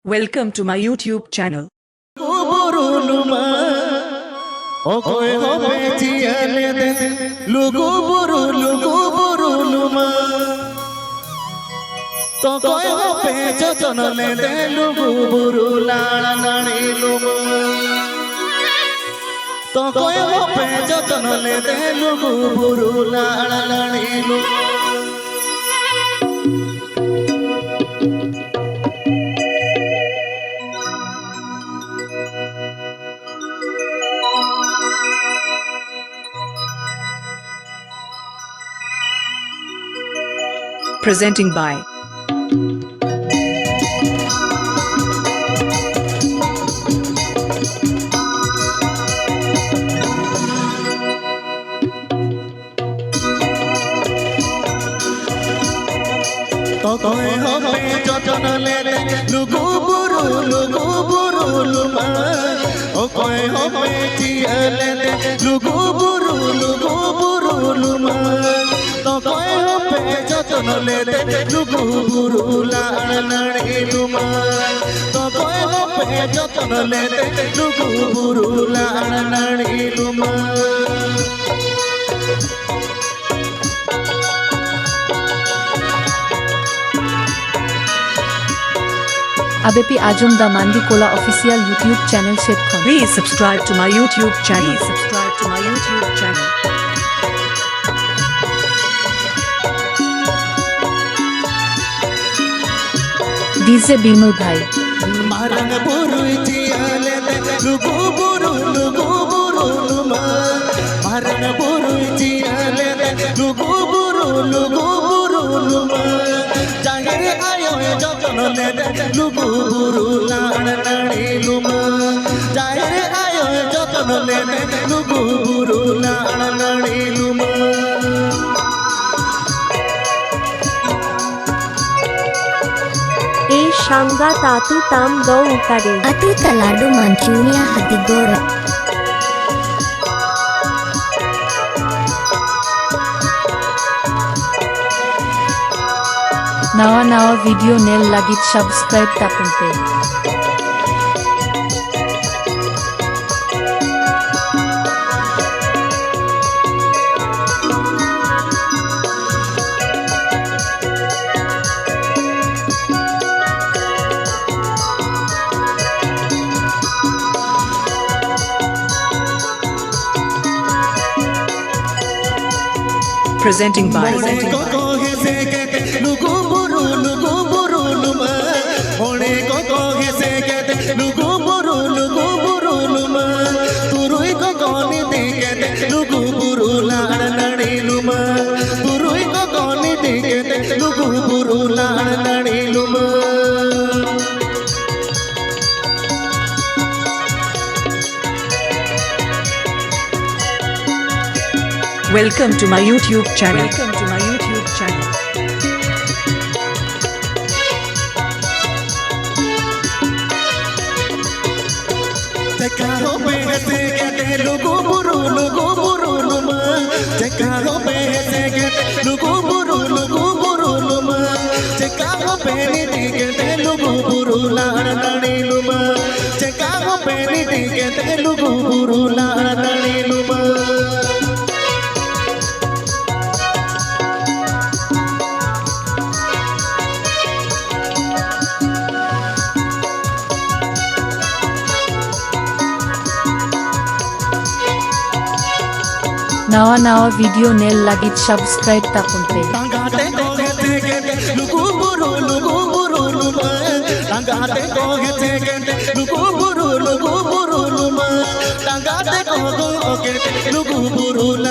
Welcome to my YouTube channel. Presenting by ABP Ajum the Mandikola official YouTube channel Shetkhan. Please subscribe to my YouTube channel. Please subscribe to my YouTube channel. DJ Bimal Bhai. A Shanga Tatu Tam Do Ukade Atu Taladu Manchuria Hatigora Nawa video nel lagit subscribe tapun pe. Presenting by Welcome to my YouTube channel. Welcome to my YouTube channel. Nawa video nel lagit subscribe tapun pe. Lugu buru la